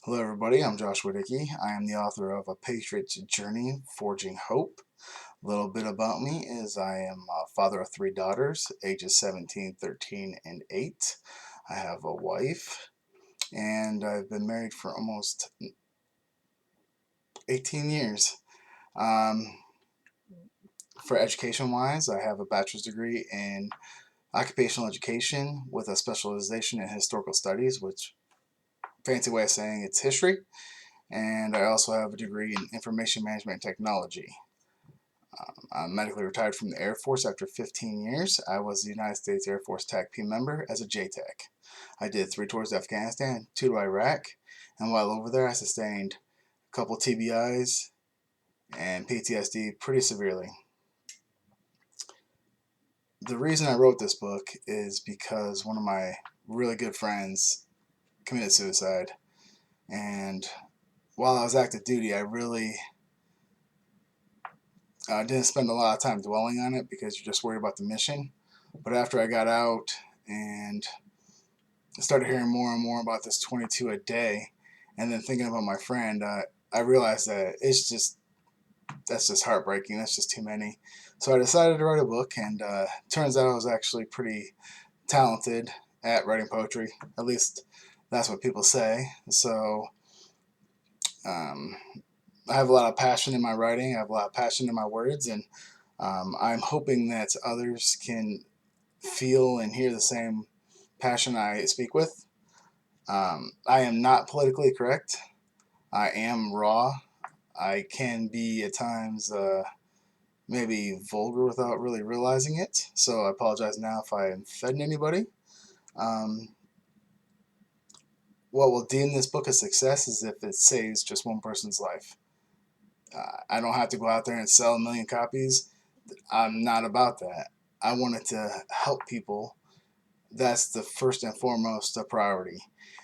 Hello, everybody. I'm Joshua Dickey. I am the author of A Patriot's Journey, Forging Hope. A little bit about me is I am a father of three daughters, ages 17, 13, and 8. I have a wife, and I've been married for almost 18 years. Um, for education-wise, I have a bachelor's degree in occupational education with a specialization in historical studies, which fancy way of saying it's history. And I also have a degree in information management technology. I'm medically retired from the Air Force after 15 years. I was the United States Air Force TAC member as a JTAC. I did 3 tours to Afghanistan, 2 to Iraq, and while over there I sustained a couple TBIs and PTSD pretty severely. The reason I wrote this book is because one of my really good friends committed suicide, and while I was active duty I really didn't spend a lot of time dwelling on it because you're just worried about the mission. But after I got out and started hearing more and more about this 22 a day, and then thinking about my friend, I realized that that's just heartbreaking. That's just too many. So I decided to write a book, and turns out I was actually pretty talented at writing poetry. At least that's what people say. So um, I have a lot of passion in my writing. I have a lot of passion in my words, and I'm hoping that others can feel and hear the same passion I speak with. I am not politically correct. I am raw. I can be at times maybe vulgar without really realizing it. So I apologize now if I offend anybody. Um, what will deem this book a success is if it saves just one person's life. I don't have to go out there and sell 1 million copies. I'm not about that. I wanted to help people. That's the first and foremost priority.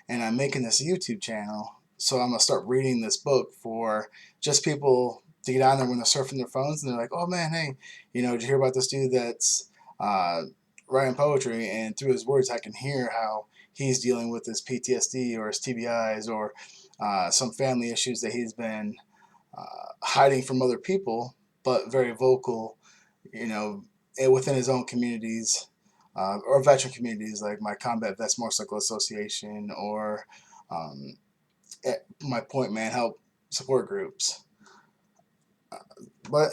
And I'm making this YouTube channel, so I'm gonna start reading this book for just people to get on there when they're surfing their phones and they're like, oh man, hey, did you hear about this dude that's uh, writing poetry? And through his words I can hear how he's dealing with his PTSD or his TBIs or some family issues that he's been hiding from other people, but very vocal, you know, within his own communities or veteran communities like my Combat Vets Motorcycle Association or um, my Pointman help support groups. But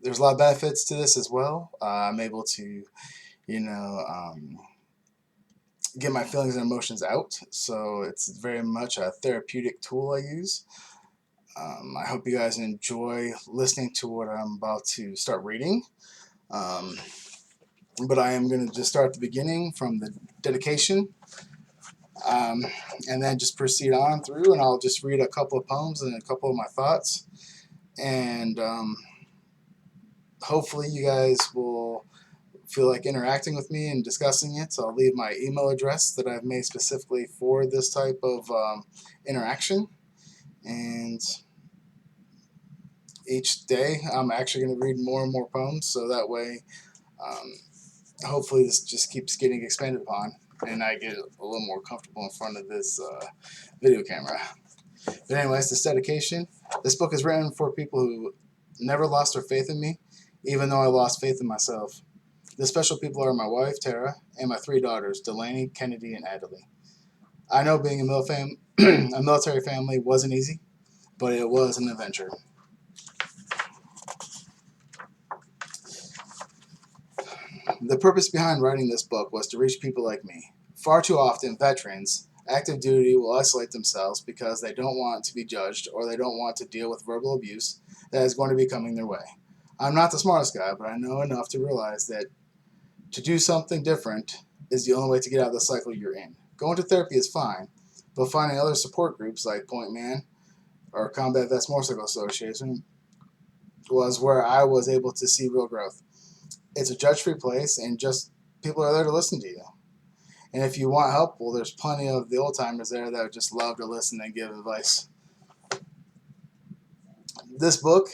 there's a lot of benefits to this as well. I'm able to, you know, um, get my feelings and emotions out. So it's very much a therapeutic tool I use. I hope you guys enjoy listening to what I'm about to start reading. Um, but I am going to just start at the beginning from the dedication, um, and then just proceed on through, and I'll just read a couple of poems and a couple of my thoughts, and hopefully you guys will feel like interacting with me and discussing it. So I'll leave my email address that I've made specifically for this type of interaction, and each day I'm actually going to read more and more poems, so that way um, hopefully this just keeps getting expanded upon and I get a little more comfortable in front of this video camera. But anyways, this dedication. This book is written for people who never lost their faith in me, even though I lost faith in myself. The special people are my wife, Tara, and my 3 daughters, Delaney, Kennedy, and Addalie. I know being a military family wasn't easy, but it was an adventure. The purpose behind writing this book was to reach people like me. Far too often, veterans, active duty, will isolate themselves because they don't want to be judged or they don't want to deal with verbal abuse that is going to be coming their way. I'm not the smartest guy, but I know enough to realize that to do something different is the only way to get out of the cycle you're in. Going to therapy is fine, but finding other support groups like Pointman or Combat Vets Motorcycle Association was where I was able to see real growth. It's a judge-free place, and just people are there to listen to you. And if you want help, well, there's plenty of the old-timers there that would just love to listen and give advice. This book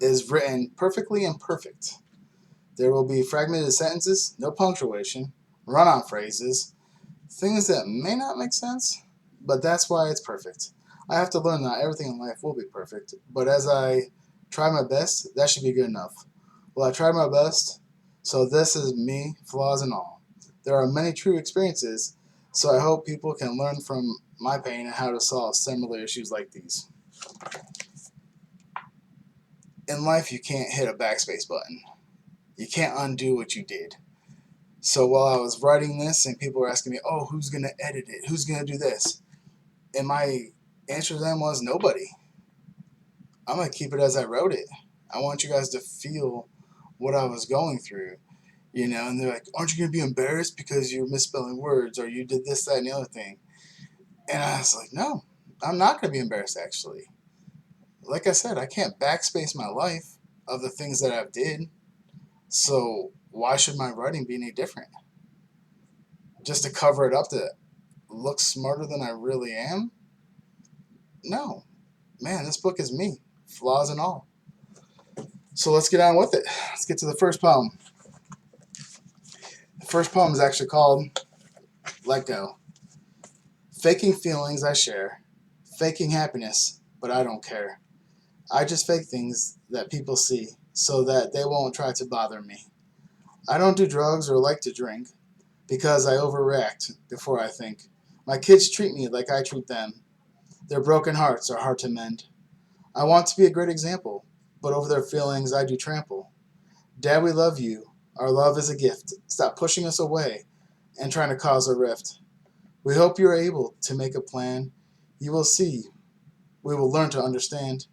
is written perfectly imperfect. There will be fragmented sentences, no punctuation, run-on phrases, things that may not make sense, but that's why it's perfect. I have to learn that everything in life will be perfect. But as I try my best, that should be good enough. Well, I tried my best, so this is me, flaws and all. There are many true experiences, so I hope people can learn from my pain and how to solve similar issues like these. In life, you can't hit a backspace button. You can't undo what you did. So while I was writing this and people were asking me, oh, who's going to edit it? Who's going to do this? And my answer to them was nobody. I'm going to keep it as I wrote it. I want you guys to feel what I was going through, and they're like, aren't you going to be embarrassed because you're misspelling words or you did this, that, and the other thing? And I was like, no, I'm not going to be embarrassed, actually. Like I said, I can't backspace my life of the things that I've did. So why should my writing be any different? Just to cover it up to look smarter than I really am? No. Man, this book is me, flaws and all. So let's get on with it. Let's get to the first poem. The first poem is actually called Let Go. Faking feelings I share, faking happiness, but I don't care. I just fake things that people see so that they won't try to bother me. I don't do drugs or like to drink because I overreact before I think. My kids treat me like I treat them. Their broken hearts are hard to mend. I want to be a great example, but over their feelings I do trample. Dad, we love you. Our love is a gift. Stop pushing us away and trying to cause a rift. We hope you're able to make a plan. You will see. We will learn to understand.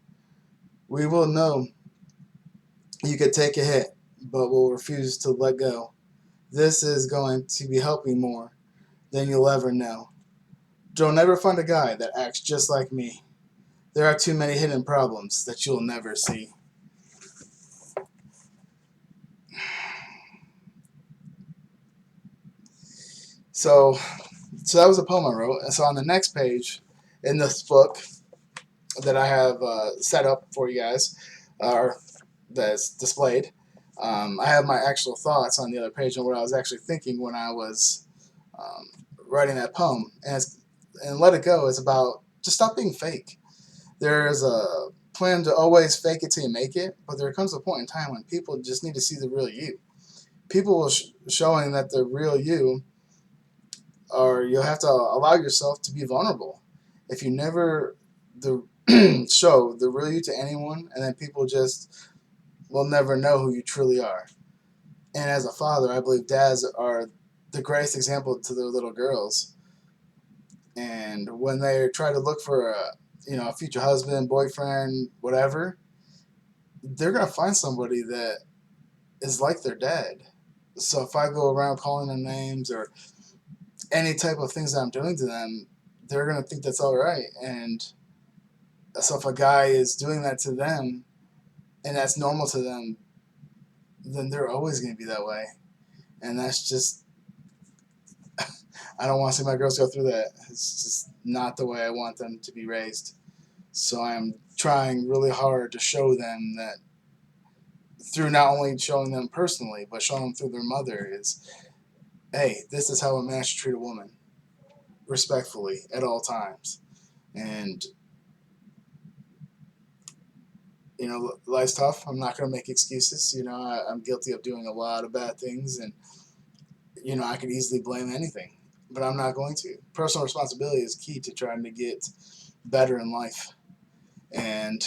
We will know you could take a hit, but will refuse to let go. This is going to be helping more than you'll ever know. Don't ever find a guy that acts just like me. There are too many hidden problems that you'll never see. So, so that was a poem I wrote. And so on the next page in this book that I have set up for you guys, or that's displayed, I have my actual thoughts on the other page and what I was actually thinking when I was um, writing that poem. And Let It Go is about just stop being fake. There's a plan to always fake it till you make it, but there comes a point in time when people just need to see the real you. People will showing that the real you, or you'll have to allow yourself to be vulnerable. If you never the show the real you to anyone, and then people just will never know who you truly are. And as a father, I believe dads are the greatest example to their little girls. And when they try to look for a future husband, boyfriend, whatever, they're gonna find somebody that is like their dad. So if I go around calling them names or any type of things that I'm doing to them, they're gonna think that's all right. And so if a guy is doing that to them and that's normal to them, then they're always gonna be that way. And that's just I don't want to see my girls go through that. It's just not the way I want them to be raised. So I'm trying really hard to show them that through not only showing them personally, but showing them through their mother is, hey, this is how a man should treat a woman, respectfully at all times. And life's tough. I'm not going to make excuses. I'm guilty of doing a lot of bad things, and I could easily blame anything, but I'm not going to. Personal responsibility is key to trying to get better in life, and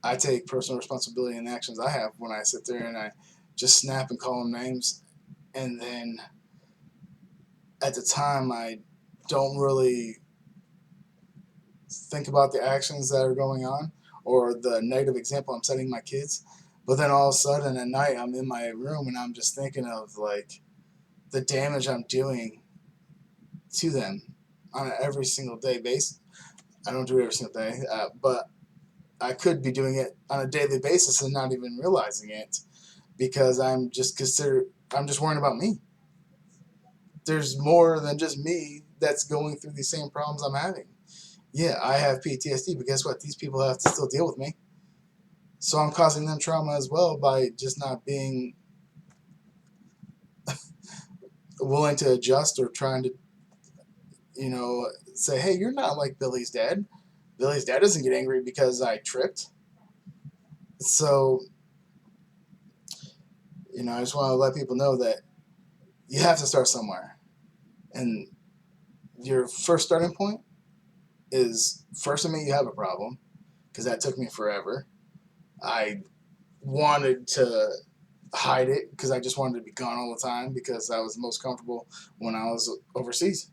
I take personal responsibility in the actions I have when I sit there and I just snap and call them names, and then at the time I don't really think about the actions that are going on or the negative example I'm setting my kids. But then all of a sudden at night I'm in my room and I'm just thinking of like the damage I'm doing to them on an every single day basis. I don't do it every single day, but I could be doing it on a daily basis and not even realizing it because I'm just worrying about me. There's more than just me that's going through these same problems I'm having. Yeah, I have PTSD, but guess what? These people have to still deal with me. So I'm causing them trauma as well by just not being willing to adjust or trying to, say, hey, you're not like Billy's dad. Billy's dad doesn't get angry because I tripped. So, I just want to let people know that you have to start somewhere. And your first starting point is first admit you have a problem, because that took me forever. I wanted to hide it because I just wanted to be gone all the time because I was most comfortable when I was overseas.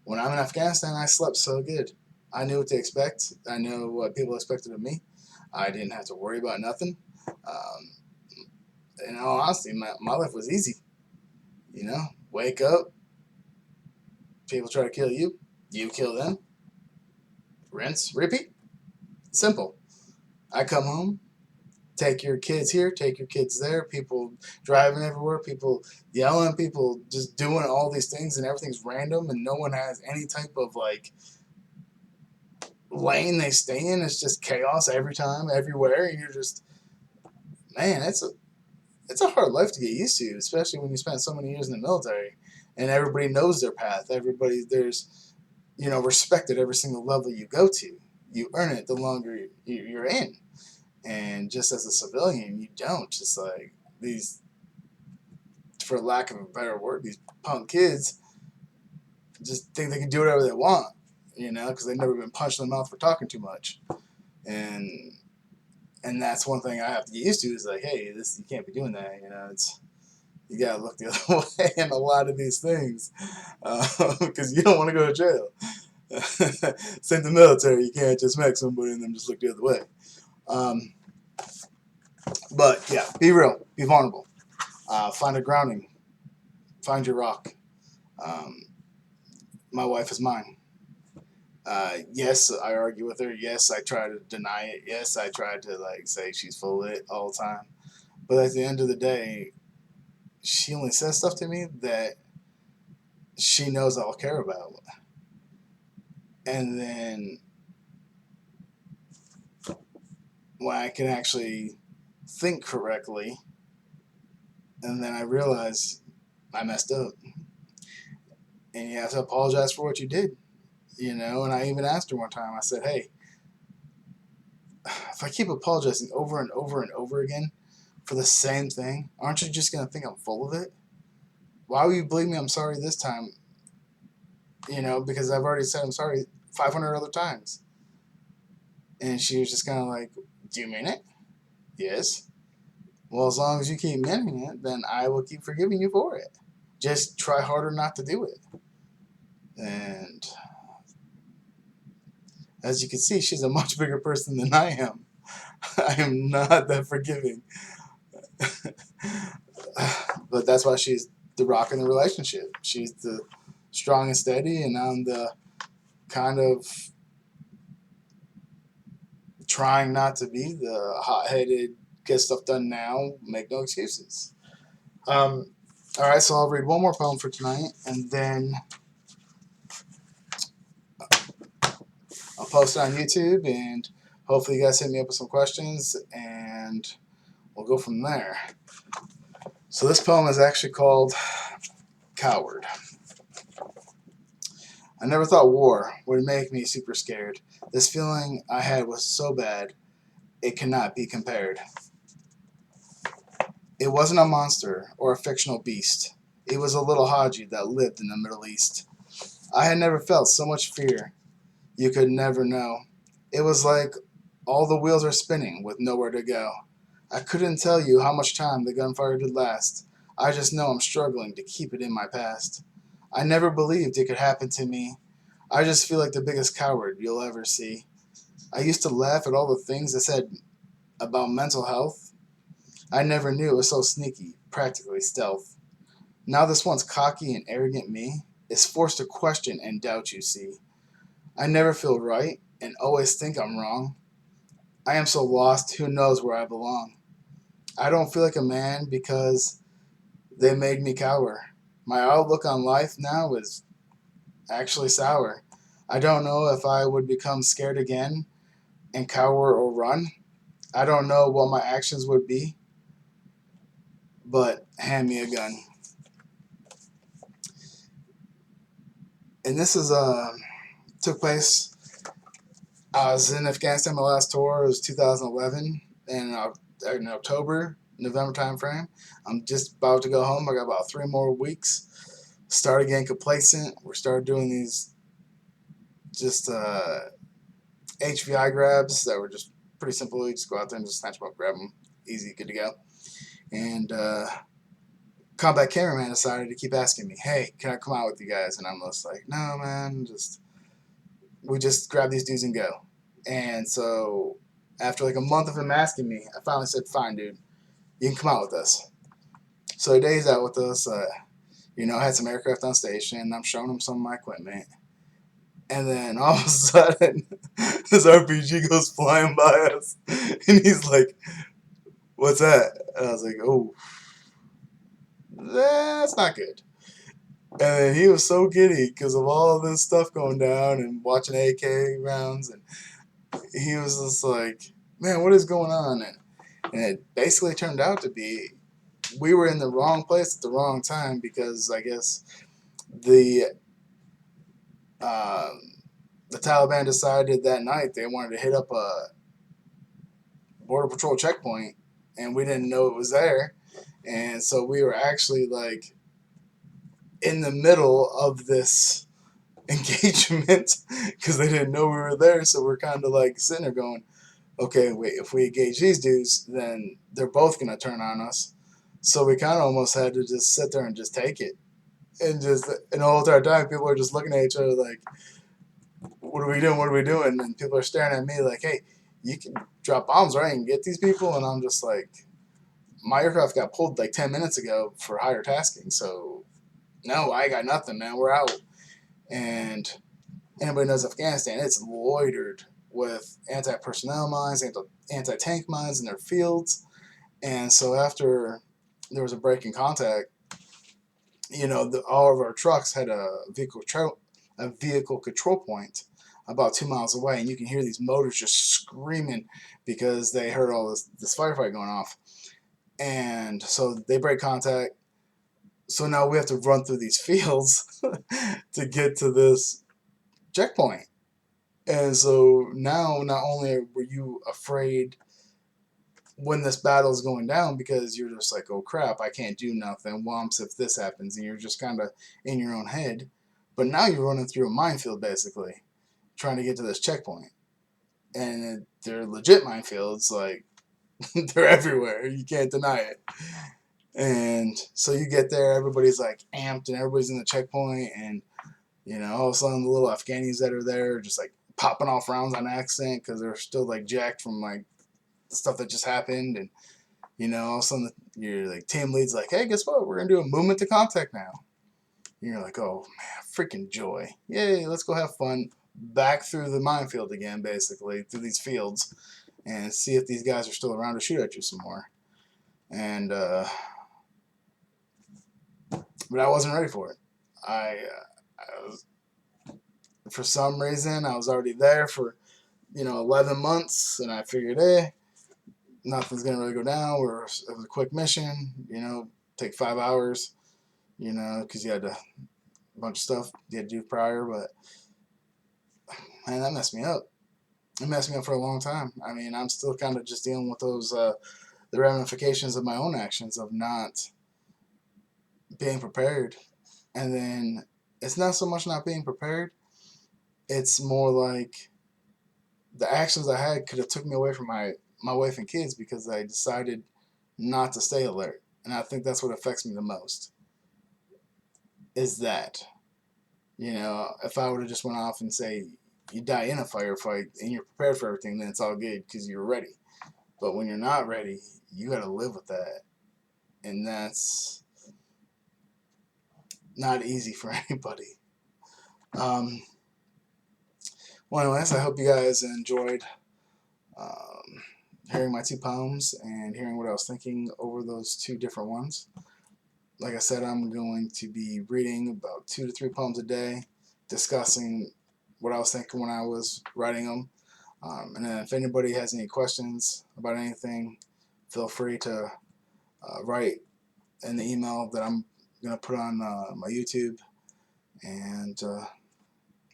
When I'm in Afghanistan, I slept so good. I knew what to expect. I knew what people expected of me. I didn't have to worry about nothing. In all honesty, my life was easy. Wake up, people try to kill you, you kill them, rinse, repeat. Simple. I come home, take your kids here, take your kids there, people driving everywhere, people yelling, people just doing all these things, and everything's random, and no one has any type of lane they stay in. It's just chaos every time, everywhere, and you're just, man, it's a hard life to get used to, especially when you spend so many years in the military, and everybody knows their path. There's respect at every single level you go to. You earn it the longer you're in. And just as a civilian, you don't. Just like these, for lack of a better word, these punk kids just think they can do whatever they want, because they've never been punched in the mouth for talking too much. And that's one thing I have to get used to is like, hey, this, you can't be doing that. You gotta look the other way in a lot of these things, because you don't want to go to jail. Same the military, you can't just smack somebody and then just look the other way. But yeah, be real, be vulnerable, find a grounding, find your rock. Um, my wife is mine. Yes, I argue with her. Yes, I try to deny it. Yes, I try to say she's full of it all the time. But at the end of the day, she only says stuff to me that she knows I'll care about. And then when I can actually think correctly, and then I realize I messed up. And you have to apologize for what you did. And I even asked her one time, I said, hey, if I keep apologizing over and over and over again for the same thing, aren't you just going to think I'm full of it? Why will you believe me I'm sorry this time? Because I've already said I'm sorry 500 other times. And she was just kind of like, do you mean it? Yes. Well, as long as you keep meaning it, then I will keep forgiving you for it. Just try harder not to do it. And as you can see, she's a much bigger person than I am. I am not that forgiving. But that's why she's the rock in the relationship. She's the strong and steady, and I'm the kind of trying not to be the hot-headed, get stuff done now, make no excuses. All right, so I'll read one more poem for tonight, and then I'll post it on YouTube, and hopefully you guys hit me up with some questions, and we'll go from there. So this poem is actually called Coward. I never thought war would make me super scared. This feeling I had was so bad, it cannot be compared. It wasn't a monster or a fictional beast. It was a little Haji that lived in the Middle East. I had never felt so much fear. You could never know. It was like all the wheels are spinning with nowhere to go. I couldn't tell you how much time the gunfire did last. I just know I'm struggling to keep it in my past. I never believed it could happen to me. I just feel like the biggest coward you'll ever see. I used to laugh at all the things they said about mental health. I never knew it was so sneaky, practically stealth. Now this once cocky and arrogant me is forced to question and doubt, you see. I never feel right and always think I'm wrong. I am so lost, who knows where I belong. I don't feel like a man because they made me cower. My outlook on life now is actually sour. I don't know if I would become scared again and cower or run. I don't know what my actions would be, but hand me a gun. And this is took place I was in Afghanistan. My last tour was 2011, and in October, November time frame. I'm just about to go home. I got about 3 more weeks. Started getting complacent. We started doing these just HVI grabs that were just pretty simple. You just go out there and just snatch them up, grab them, easy, good to go. And combat cameraman decided to keep asking me, "Hey, can I come out with you guys?" And I'm just like, "No, man, we just grab these dudes and go." And so after like a month of him asking me, I finally said, "Fine, dude, you can come out with us." So he days out with us. I had some aircraft on station. I'm showing him some of my equipment. And then all of a sudden, this RPG goes flying by us. And he's like, "What's that?" And I was like, "Oh, that's not good." And then he was so giddy because of all this stuff going down and watching AK rounds. And he was just like, "Man, what is going on?" And it basically turned out to be we were in the wrong place at the wrong time because I guess the um, the Taliban decided that night they wanted to hit up a border patrol checkpoint, and we didn't know it was there, and so we were actually like in the middle of this engagement because they didn't know we were there. So we're kind of like sitting there going, "Okay, wait, if we engage these dudes, then they're both gonna turn on us." So we kind of almost had to just sit there and just take it. And the whole entire time, people are just looking at each other like, "What are we doing? What are we doing?" And people are staring at me like, "Hey, you can drop bombs, right, and get these people?" And I'm just like, "My aircraft got pulled like 10 minutes ago for higher tasking, so no, I got nothing, man. We're out." And anybody knows Afghanistan, it's loitered with anti-personnel mines, anti-tank mines in their fields. And so after there was a break in contact, all of our trucks had a vehicle control point about 2 miles away, and you can hear these motors just screaming because they heard all this firefight going off. And so they break contact. So now we have to run through these fields to get to this checkpoint. And so now, not only were you afraid when this battle is going down because you're just like, "Oh crap, I can't do nothing. Whomps if this happens," and you're just kind of in your own head. But now you're running through a minefield basically, trying to get to this checkpoint, and they're legit minefields. Like they're everywhere. You can't deny it. And so you get there, everybody's like amped, and everybody's in the checkpoint, and all of a sudden the little Afghanis that are there are just like popping off rounds on accident because they're still like jacked from like the stuff that just happened. And all of a sudden your like team lead's like, "Hey, guess what? We're gonna do a movement to contact now." And you're like, "Oh man, freaking joy! Yay, let's go have fun." Back through the minefield again, basically through these fields, and see if these guys are still around to shoot at you some more. And but I wasn't ready for it. I was, for some reason, I was already there for 11 months, and I figured, hey, nothing's gonna really go down. It was a quick mission, take 5 hours, because you had a bunch of stuff you had to do prior. But man, that messed me up. It messed me up for a long time. I mean, I'm still kind of just dealing with those the ramifications of my own actions of not being prepared. And then it's not so much not being prepared. It's more like the actions I had could have took me away from my wife and kids because I decided not to stay alert. And I think that's what affects me the most. Is that if I would have just went off and say you die in a firefight and you're prepared for everything, then it's all good because you're ready. But when you're not ready, you got to live with that, and that's not easy for anybody. Um, well, anyways, I hope you guys enjoyed hearing my two poems and hearing what I was thinking over those two different ones. Like I said, I'm going to be reading about 2 to 3 poems a day, discussing what I was thinking when I was writing them. And then if anybody has any questions about anything, feel free to write in the email that I'm going to put on my YouTube. And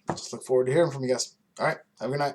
just look forward to hearing from you guys. All right, have a good night.